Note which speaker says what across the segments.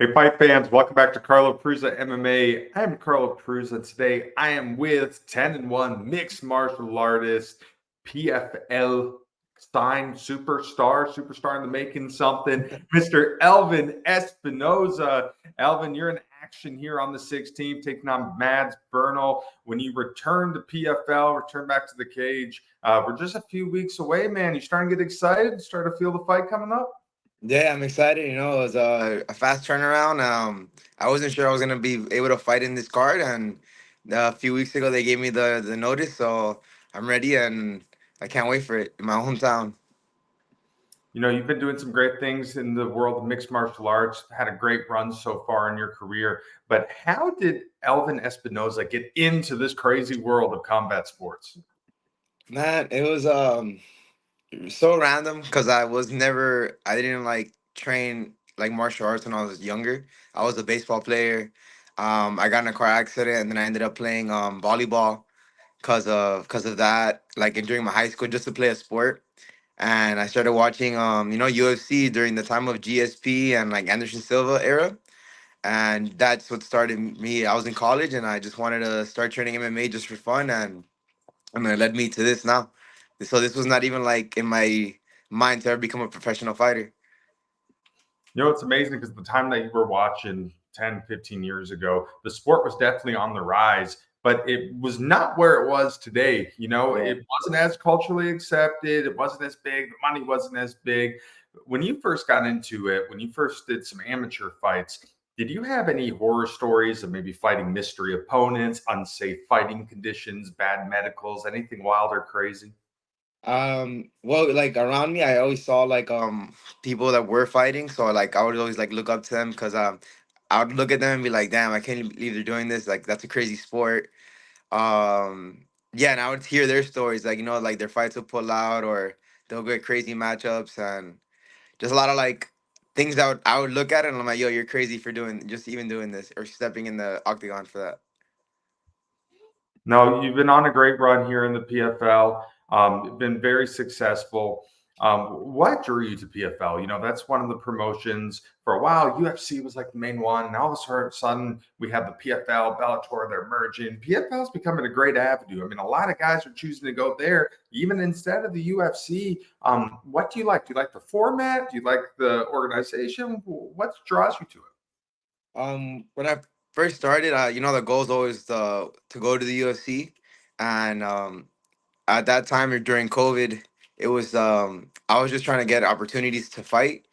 Speaker 1: Hey, fight fans, welcome back to Carlo Prusa MMA. I'm Carlo Prusa. Today I am with 10-1 mixed martial artist, PFL signed superstar in the making something, Mr. Elvin Espinoza. Elvin, you're in action here on the 16th, taking on Mads Burnell. When you return to PFL, return back to the cage, we're just a few weeks away, man. You starting to get excited? Start to feel the fight coming up?
Speaker 2: Yeah, I'm excited. It was a fast turnaround. I wasn't sure I was gonna be able to fight in this card, and a few weeks ago they gave me the notice, so I'm ready, and I can't wait for it in my hometown.
Speaker 1: You've been doing some great things in the world of mixed martial arts, had a great run so far in your career. But how did Elvin Espinoza get into this crazy world of combat sports?
Speaker 2: Man, it was so random because I didn't like train like martial arts when I was younger. I was a baseball player. I got in a car accident, and then I ended up playing volleyball because of that, like during my high school, just to play a sport. And I started watching UFC during the time of GSP and like Anderson Silva era, and that's what started me. I was in college and I just wanted to start training MMA just for fun, and it led me to this now. So this was not even like in my mind to ever become a professional fighter.
Speaker 1: It's amazing because the time that you were watching 10, 15 years ago, the sport was definitely on the rise, but it was not where it was today.
Speaker 2: Yeah.
Speaker 1: It wasn't as culturally accepted, it wasn't as big, the money wasn't as big. When you first got into it, when you first did some amateur fights, did you have any horror stories of maybe fighting mystery opponents, unsafe fighting conditions, bad medicals, anything wild or crazy?
Speaker 2: Well, like around me, I always saw like people that were fighting, so like I would always like look up to them because I would look at them and be like, damn, I can't believe they're doing this. Like that's a crazy sport. Yeah, and I would hear their stories, like like their fights will pull out or they'll get crazy matchups, and just a lot of like things that I would look at it and I'm like, yo, you're crazy for doing just even doing this or stepping in the octagon for that.
Speaker 1: No, you've been on a great run here in the PFL. You've been very successful. What drew you to PFL? That's one of the promotions. For a while, UFC was like the main one, and all of a sudden, we have the PFL, Bellator. They're merging. PFL is becoming a great avenue. I mean, a lot of guys are choosing to go there, even instead of the UFC. What do you like? Do you like the format? Do you like the organization? What draws you to it?
Speaker 2: When I first started, the goal is always to go to the UFC, and at that time or during COVID, it was I was just trying to get opportunities to fight,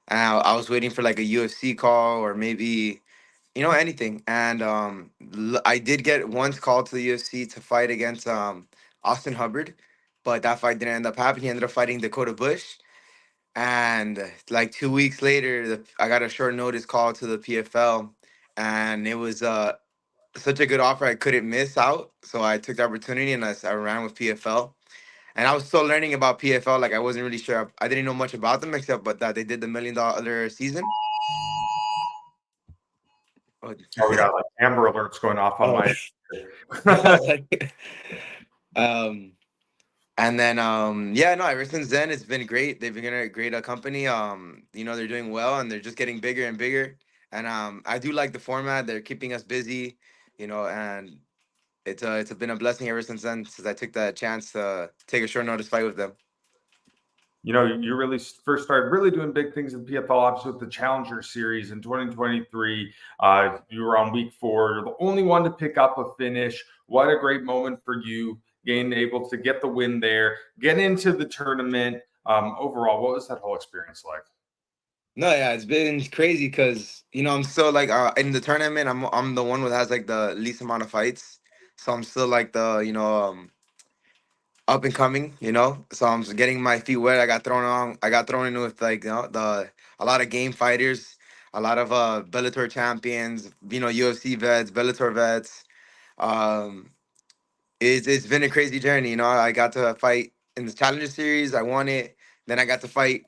Speaker 2: and I was waiting for like a UFC call or maybe anything. And I did get once called to the UFC to fight against Austin Hubbard, but that fight didn't end up happening. He ended up fighting Dakota Bush, and like 2 weeks later, I got a short notice call to the PFL, and it was such a good offer I couldn't miss out. So I took the opportunity and I ran with PFL. And I was still learning about PFL. Like I wasn't really sure. I didn't know much about them except but that they did the $1 million season. Oh,
Speaker 1: Oh, we got like Amber Alerts going off on
Speaker 2: oh.
Speaker 1: my.
Speaker 2: I was like, um, and then yeah, no. Ever since then, it's been great. They've been a great company. They're doing well and they're just getting bigger and bigger. And I do like the format. They're keeping us busy, and it's been a blessing ever since then. Since I took that chance to take a short notice fight with them.
Speaker 1: You really first started really doing big things in PFL, obviously with the Challenger Series in 2023. You were on week 4. You're the only one to pick up a finish. What a great moment for you, being able to get the win there, get into the tournament. Overall, what was that whole experience like?
Speaker 2: No, yeah, it's been crazy because I'm still like in the tournament. I'm the one who has like the least amount of fights, so I'm still like the up and coming. So I'm just getting my feet wet. I got thrown in with like the a lot of game fighters, a lot of Bellator champions, UFC vets, Bellator vets. Um, it's been a crazy journey. I got to fight in the Challenger Series. I won it. Then I got to fight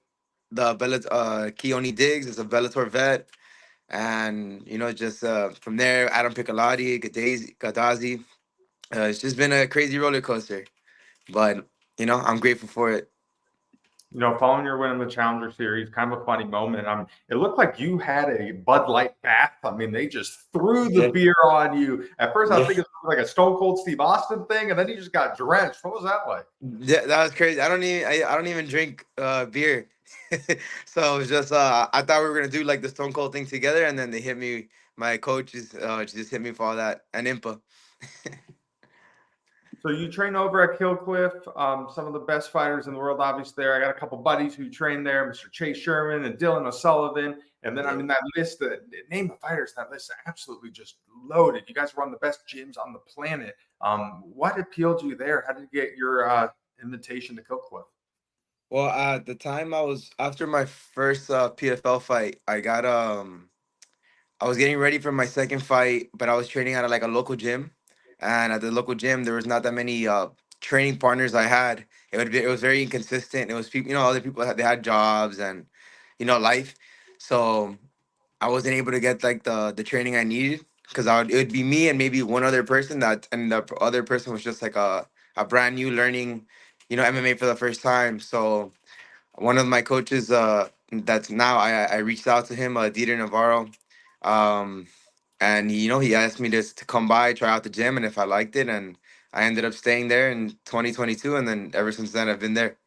Speaker 2: the Keone Diggs is a Bellator vet, and just from there, Adam Piccolotti, Gadazi. It's just been a crazy roller coaster, but I'm grateful for it.
Speaker 1: Following your win in the Challenger Series, kind of a funny moment. It looked like you had a Bud Light bath. I mean, they just threw the
Speaker 2: Yeah,
Speaker 1: beer on you. At first, I was
Speaker 2: yeah,
Speaker 1: thinking it was like a Stone Cold Steve Austin thing, and then you just got drenched. What was that like?
Speaker 2: yeah. That was crazy. I don't even drink beer, so it was just I thought we were gonna do like the Stone Cold thing together, and then they hit me. My coaches just hit me for all that and Impa.
Speaker 1: So you train over at Killcliff, some of the best fighters in the world, obviously. There, I got a couple buddies who train there, Mr. Chase Sherman and Dylan O'Sullivan. And then, I
Speaker 2: Yeah.
Speaker 1: mean, that list, the name of fighters, that list is absolutely just loaded. You guys run the best gyms on the planet. What appealed to you there? How did you get your invitation to Killcliff?
Speaker 2: Well, at the time I was after my first PFL fight, I was getting ready for my second fight, but I was training at like a local gym, and at the local gym there was not that many training partners I had. It was very inconsistent. It was people, other people they had jobs and life, so I wasn't able to get like the training I needed because it would be me and maybe one other person and the other person was just like a brand new learning, MMA for the first time. So one of my coaches that's now I reached out to him, Dieter Navarro, um and he asked me to come by, try out the gym, and if I liked it, and I ended up staying there in 2022, and then ever since then I've been there.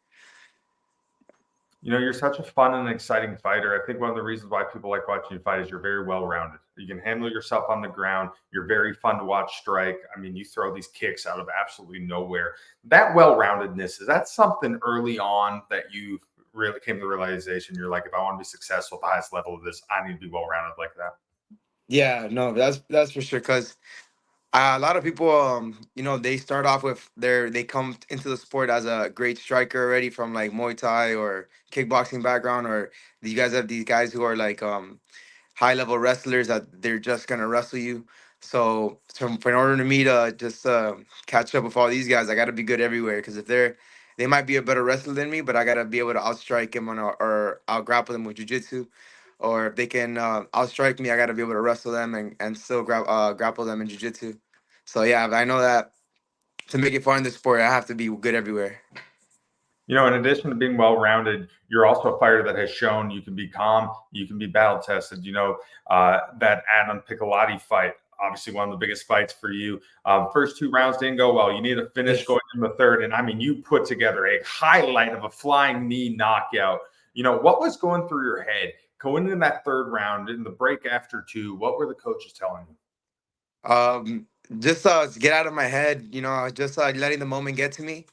Speaker 1: You're such a fun and exciting fighter. I think one of the reasons why people like watching you fight is you're very well rounded. You can handle yourself on the ground. You're very fun to watch strike. I mean, you throw these kicks out of absolutely nowhere. That well roundedness, is that something early on that you really came to the realization? You're like, if I want to be successful at the highest level of this, I need to be well rounded like that?
Speaker 2: Yeah, no, that's for sure. Because a lot of people, they start off with they come into the sport as a great striker already from like Muay Thai or kickboxing background, or you guys have these guys who are like high level wrestlers that they're just gonna wrestle you. So for in order to me to just catch up with all these guys, I gotta be good everywhere. Because if they might be a better wrestler than me, but I gotta be able to outstrike them or out grapple them with jujitsu. Or if they can outstrike me, I gotta be able to wrestle them and still grapple them in jujitsu. So yeah, I know that to make it far in the sport, I have to be good everywhere.
Speaker 1: In addition to being well rounded, you're also a fighter that has shown you can be calm, you can be battle tested. That Adam Piccolotti fight, obviously one of the biggest fights for you. First two rounds didn't go well. You need a finish
Speaker 2: Yes.
Speaker 1: going in the third. And I mean, you put together a highlight of a flying knee knockout. What was going through your head going into that third round in the break after two? What were the coaches telling you?
Speaker 2: Um, just to get out of my head, just letting the moment get to me.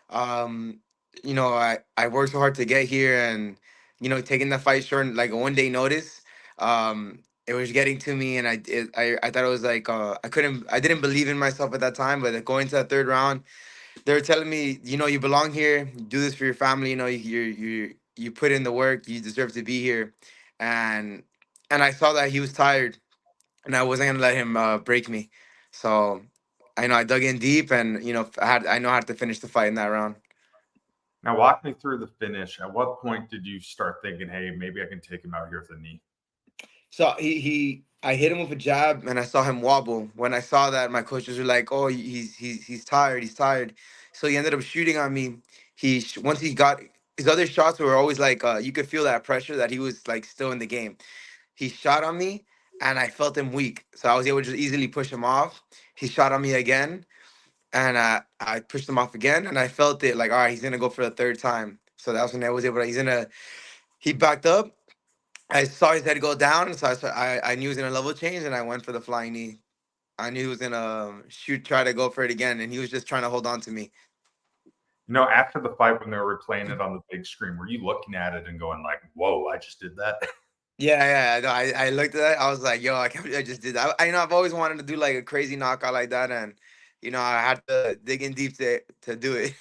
Speaker 2: Um, I worked so hard to get here, and taking the fight short, like a 1 day notice. It was getting to me, and I thought it was like I didn't believe in myself at that time. But going to the third round, they were telling me, you belong here. You do this for your family. You put in the work. You deserve to be here, and I saw that he was tired, and I wasn't gonna let him break me. So I know I dug in deep, and I know how to finish the fight in that round.
Speaker 1: Now, walk me through the finish. At what point did you start thinking, hey, maybe I can take him out here with a knee?
Speaker 2: So I hit him with a jab, and I saw him wobble. When I saw that, my coaches were like, "Oh, he's tired. He's tired." So he ended up shooting on me. Once he got his other shots were always like you could feel that pressure that he was like still in the game. He shot on me, and I felt him weak, so I was able to just easily push him off. He shot on me again, and I pushed him off again, and I felt it like, all right, he's gonna go for the third time. So that's when I was able to. He backed up. I saw his head go down, so I knew he was gonna level change, and I went for the flying knee. I knew he was gonna try to go for it again, and he was just trying to hold on to me.
Speaker 1: After the fight when they were replaying it on the big screen, were you looking at it and going like, "Whoa, I just did that"?
Speaker 2: Yeah, yeah. No, I looked at it. I was like, yo, I can't believe I just did that. I've always wanted to do like a crazy knockout like that, and I had to dig in deep to do it.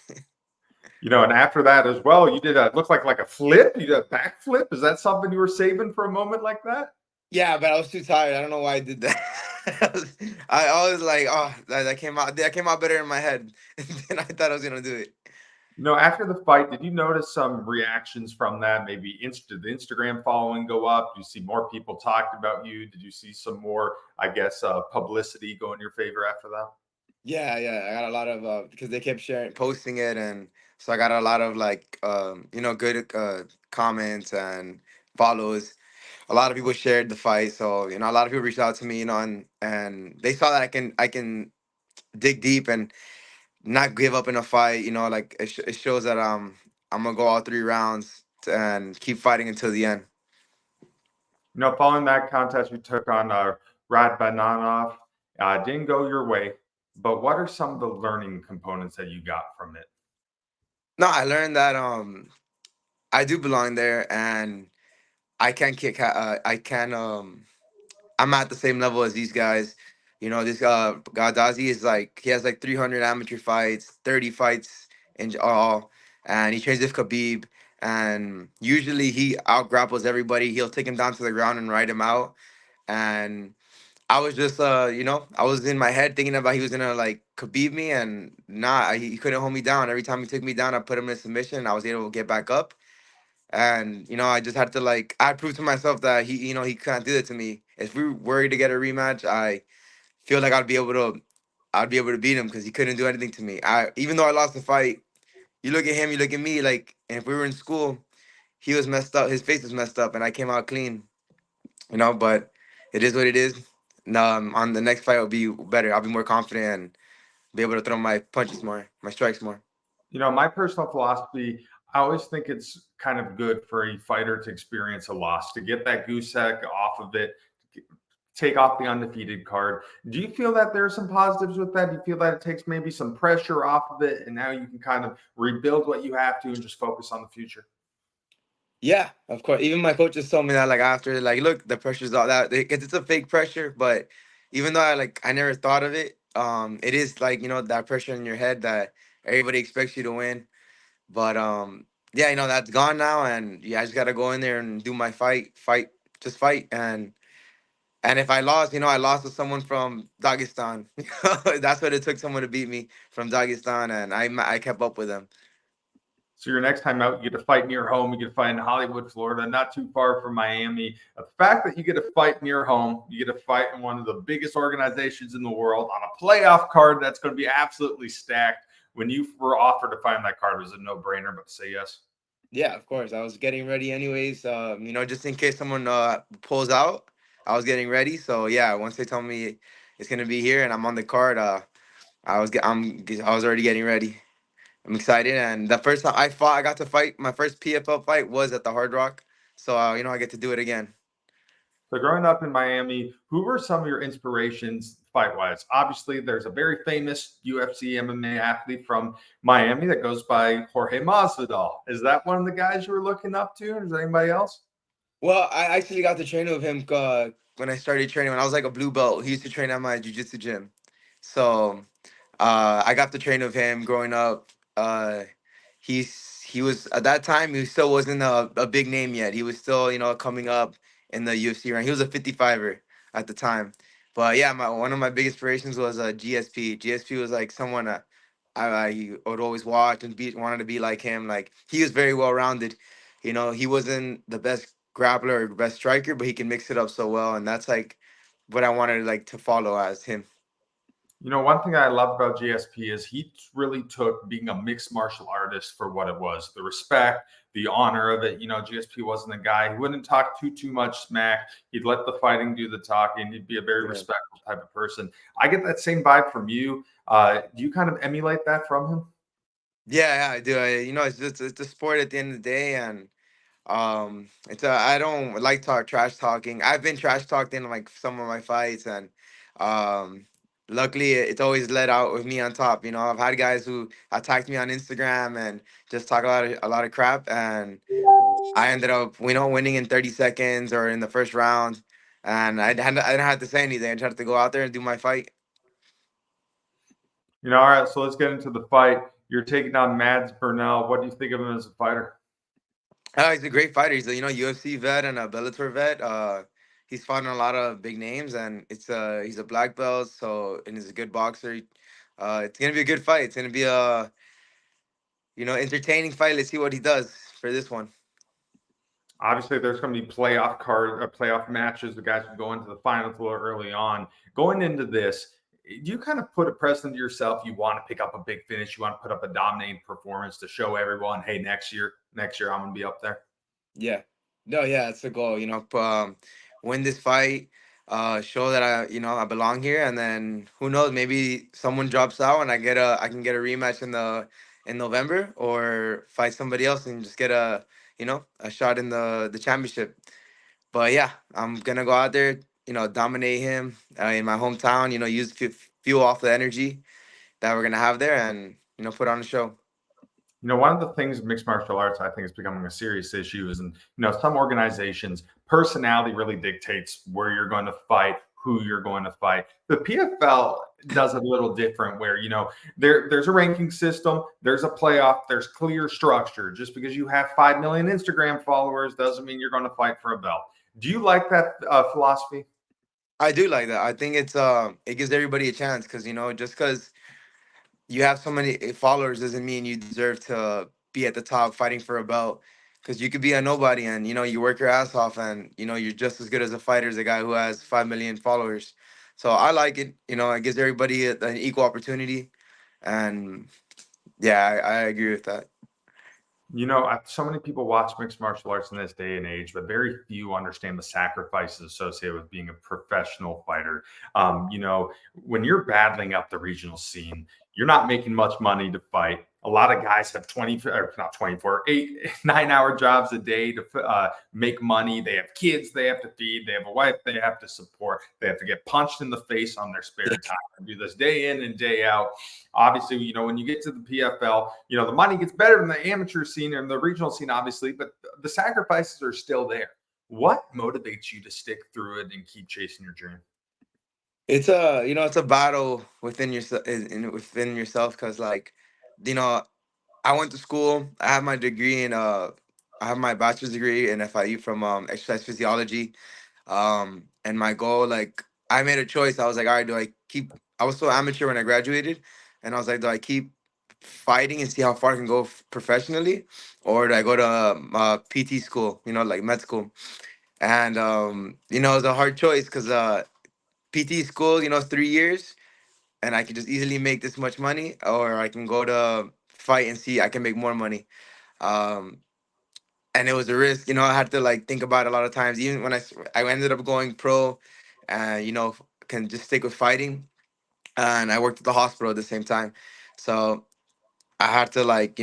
Speaker 1: And after that as well, you did a look like a flip. You did a backflip. Is that something you were saving for a moment like that?
Speaker 2: Yeah, but I was too tired. I don't know why I did that. I always like, oh, that came out better in my head than I thought I was gonna do it.
Speaker 1: After the fight, did you notice some reactions from that? Maybe did the Instagram following go up? Did you see more people talked about you? Did you see some more, I guess, publicity go in your favor after that?
Speaker 2: Yeah, yeah. I got a lot of because they kept posting it, and So I got a lot of like good comments and follows. A lot of people shared the fight, so a lot of people reached out to me, and they saw that I can dig deep and not give up in a fight. Like it shows that I'm gonna go all 3 rounds and keep fighting until the end.
Speaker 1: Following that contest you took on Rad Bananov, didn't go your way. But what are some of the learning components that you got from it?
Speaker 2: No, I learned that I do belong there, and I can kick. I can. I'm at the same level as these guys. This Gadazi is like he has like 300 amateur fights, 30 fights in all, and he trains with Khabib. And usually he out grapples everybody. He'll take him down to the ground and ride him out. And I was just, I was in my head thinking about he was gonna like Khabib me, and nah, he couldn't hold me down. Every time he took me down, I put him in submission, and I was able to get back up. And I just had to like I proved to myself that he can't do it to me. If we were to get a rematch, I feel like I'd be able to beat him because he couldn't do anything to me. I Even though I lost the fight, you look at him, you look at me, like, and if we were in school, he was messed up, his face was messed up, and I came out clean. But it is what it is. On the next fight, will be better. I'll be more confident and be able to throw my punches more, my strikes more.
Speaker 1: My personal philosophy, I always think it's kind of good for a fighter to experience a loss, to get that goose egg off of it, take off the undefeated card. Do you feel that there are some positives with that? Do you feel that it takes maybe some pressure off of it and now you can kind of rebuild what you have to and just focus on the future?
Speaker 2: Yeah, of course. Even my coaches told me that, like, after, like, look, the pressure's all that because it's a fake pressure. But even though I never thought of it, it is like that pressure in your head that everybody expects you to win. But yeah, that's gone now, and yeah, I just gotta go in there and do my just fight. And if I lost, I lost to someone from Dagestan. That's what it took, someone to beat me from Dagestan, and I kept up with them.
Speaker 1: So your next time out, you get to fight near home. You get to fight in Hollywood, Florida, not too far from Miami. The fact that you get to fight near home, you get to fight in one of the biggest organizations in the world on a playoff card that's going to be absolutely stacked. When you were offered to fight on that card, was a no-brainer, but to say yes.
Speaker 2: Yeah, of course. I was getting ready anyways. Just in case someone pulls out, I was getting ready. So yeah, once they told me it's gonna be here and I'm on the card, I was already getting ready. I'm excited, and the first time I got to fight. My first PFL fight was at the Hard Rock, so I get to do it again.
Speaker 1: So growing up in Miami, who were some of your inspirations fight-wise? Obviously, there's a very famous UFC MMA athlete from Miami that goes by Jorge Masvidal. Is that one of the guys you were looking up to? Is there anybody else?
Speaker 2: Well, I actually got to train with him when I started training when I was like a blue belt. He used to train at my jiu-jitsu gym. So I got to train with him growing up. He was at that time he still wasn't a big name yet. He was still, coming up in the UFC rank. He was a 55er at the time. But yeah, one of my big inspirations was GSP. GSP was like someone I would always watch and wanted to be like him. Like he was very well rounded. He wasn't the best grappler or best striker, but he can mix it up so well, and that's like what I wanted like to follow as him.
Speaker 1: One thing I love about GSP is he really took being a mixed martial artist for what it was, the respect, the honor of it. GSP wasn't a guy, he wouldn't talk too much smack. He'd let the fighting do the talking. He'd be a very
Speaker 2: Yeah.
Speaker 1: respectful type of person. I get that same vibe from you. Do you kind of emulate that from him?
Speaker 2: Yeah, yeah, I do. It's a sport at the end of the day, and I don't like trash talking. I've been trash talked in like some of my fights, and um, luckily it's always let out with me on top. I've had guys who attacked me on Instagram and just talk a lot of crap, and I ended up winning in 30 seconds or in the first round, and I didn't have to say anything. I just had to go out there and do my fight.
Speaker 1: All right, so let's get into the fight. You're taking on Mads Burnell. What do you think of him as a fighter?
Speaker 2: He's a great fighter. He's a UFC vet and a Bellator vet. He's fought in a lot of big names, and he's a black belt. And he's a good boxer. It's gonna be a good fight. It's gonna be a entertaining fight. Let's see what he does for this one.
Speaker 1: Obviously, there's going to be playoff matches. The guys who go into the finals a little early on. Going into this, you kind of put a precedent to yourself. You want to pick up a big finish. You want to put up a dominating performance to show everyone, hey, next year I'm going to be up there.
Speaker 2: Yeah. No, yeah, it's the goal, win this fight, show that I belong here, and then who knows, maybe someone drops out and I can get a rematch in November, or fight somebody else and just get a shot in the championship. But yeah, I'm gonna go out there, dominate him in my hometown, use fuel off the energy that we're gonna have there, and put on a show.
Speaker 1: One of the things mixed martial arts I think is becoming a serious issue is, in some organizations, personality really dictates where you're going to fight, who you're going to fight. The PFL does it a little different, where there's a ranking system, there's a playoff, there's clear structure. Just because you have 5 million Instagram followers doesn't mean you're going to fight for a belt. Do you like that philosophy?
Speaker 2: I do like that. I think it gives everybody a chance, because just because you have so many followers doesn't mean you deserve to be at the top fighting for a belt. Because you could be a nobody, and you work your ass off, and you're just as good as a fighter as a guy who has 5 million followers. So I like it. It gives everybody an equal opportunity, and yeah, I agree with that.
Speaker 1: So many people watch mixed martial arts in this day and age, but very few understand the sacrifices associated with being a professional fighter. When you're battling up the regional scene, you're not making much money to fight. A lot of guys have 20, or not 24, 8, 9 hour jobs a day to make money. They have kids they have to feed. They have a wife they have to support. They have to get punched in the face on their spare time and do this day in and day out. Obviously, when you get to the PFL, the money gets better than the amateur scene and the regional scene, obviously, but the sacrifices are still there. What motivates you to stick through it and keep chasing your dream?
Speaker 2: It's a battle within yourself, within yourself, because you know I went to school. I have my degree in I have my bachelor's degree in FIU from exercise physiology. And my goal, like, I made a choice. I was like, all right, do I keep? I was so amateur when I graduated, and I was like, do I keep fighting and see how far I can go professionally, or do I go to PT school? Like med school. And it was a hard choice, because PT school, 3 years, and I could just easily make this much money, or I can go to fight and see I can make more money. Um, and it was a risk. I had to like think about it a lot of times. Even when I ended up going pro, and can just stick with fighting. And I worked at the hospital at the same time, so I had to, like,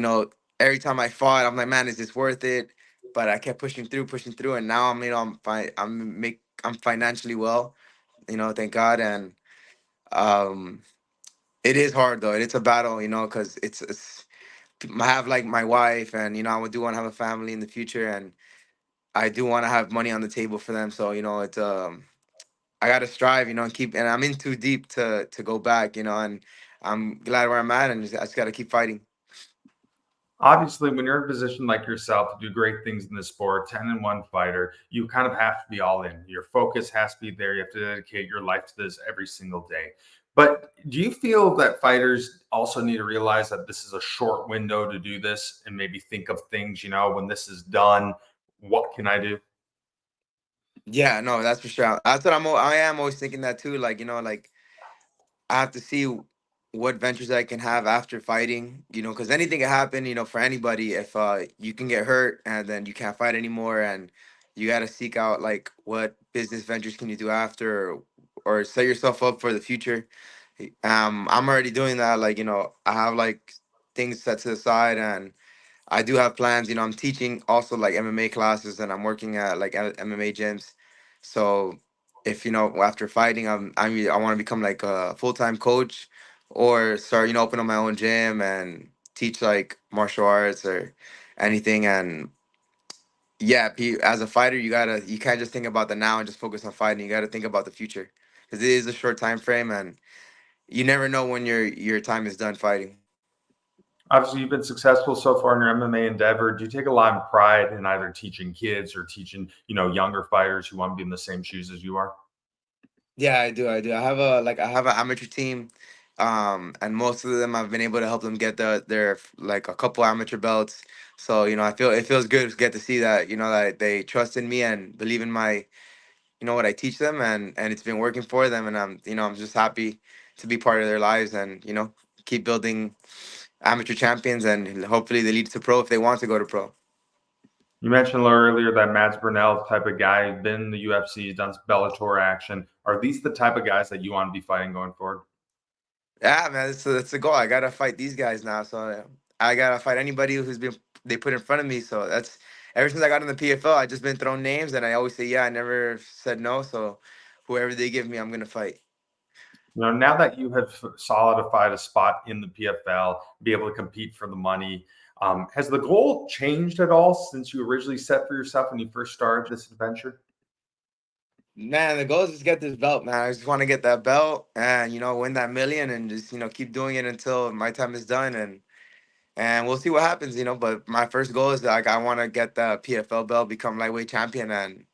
Speaker 2: every time I fought, I'm like, man, is this worth it? But I kept pushing through, and now I'm fine. I'm financially well, thank God. And um, it is hard though. It's a battle, because it's I have like my wife, and I do want to have a family in the future, and I do want to have money on the table for them. So it's I gotta strive, and keep. And I'm in too deep to go back, and I'm glad where I'm at, and I just gotta keep fighting.
Speaker 1: Obviously, when you're in a position like yourself to do great things in the sport, 10-1 fighter, you kind of have to be all in. Your focus has to be there. You have to dedicate your life to this every single day. But do you feel that fighters also need to realize that this is a short window to do this, and maybe think of things, when this is done, what can I do?
Speaker 2: Yeah, no, that's for sure. That's what I am always thinking that too. Like, I have to see what ventures I can have after fighting, because anything can happen, for anybody. If you can get hurt and then you can't fight anymore, and you got to seek out like what business ventures can you do after, or set yourself up for the future. I'm already doing that. Like, I have like things set to the side, and I do have plans. I'm teaching also like MMA classes, and I'm working at like MMA gyms. So if after fighting, I want to become like a full time coach, or start open up my own gym and teach like martial arts or anything. And yeah, as a fighter, you can't just think about the now and just focus on fighting. You got to think about the future, because it is a short time frame, and you never know when your time is done fighting.
Speaker 1: Obviously, you've been successful so far in your MMA endeavor. Do you take a lot of pride in either teaching kids or teaching, younger fighters who want to be in the same shoes as you are?
Speaker 2: Yeah, I do. I do. I have an amateur team, and most of them I've been able to help them get their like a couple amateur belts. So I feel it feels good to get to see that that they trust in me and believe in what I teach them, and it's been working for them, and I'm just happy to be part of their lives, and keep building amateur champions, and hopefully they lead to pro if they want to go to pro.
Speaker 1: You mentioned a little earlier that Mads Burnell type of guy, been in the UFC, he's done some Bellator action. Are these the type of guys that you want to be fighting going forward?
Speaker 2: Yeah, man, that's the goal. I gotta fight these guys now, so I gotta fight anybody they put in front of me. So that's ever since I got in the PFL, I just been thrown names, and I always say yeah. I never said no. So whoever they give me, I'm gonna fight.
Speaker 1: Now that you have solidified a spot in the PFL, be able to compete for the money, has the goal changed at all since you originally set for yourself when you first started this adventure?
Speaker 2: Man, the goal is just get this belt, man. I just want to get that belt and win that million, and just keep doing it until my time is done, and we'll see what happens. But my first goal is like I want to get the PFL belt, become lightweight champion, and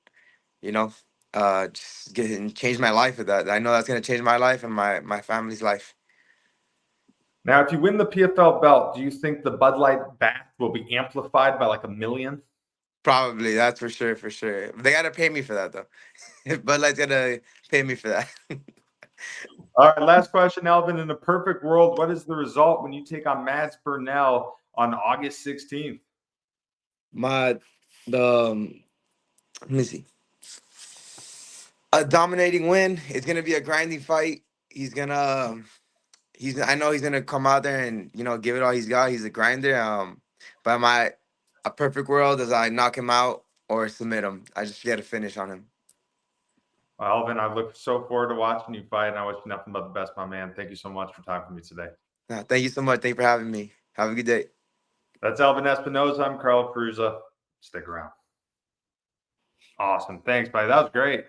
Speaker 2: you know, just get and change my life with that. I know that's gonna change my life and my family's life.
Speaker 1: Now, if you win the PFL belt, do you think the Bud Light bath will be amplified by like a million?
Speaker 2: Probably, that's for sure, for sure. They gotta pay me for that though. Bud Light's gonna pay me for that.
Speaker 1: All right, last question, Elvin. In a perfect world, what is the result when you take on Mads Burnell on August 16th?
Speaker 2: My the Let me see. A dominating win. It's gonna be a grinding fight. I know he's gonna come out there and give it all he's got. He's a grinder. But a perfect world is I knock him out or submit him. I just get a finish on him.
Speaker 1: Well, Elvin, I look so forward to watching you fight, and I wish you nothing but the best, my man. Thank you so much for talking to me today.
Speaker 2: Thank you so much. Thank you for having me. Have a good day.
Speaker 1: That's Elvin Espinoza. I'm Carl Cruza. Stick around. Awesome. Thanks, buddy. That was great.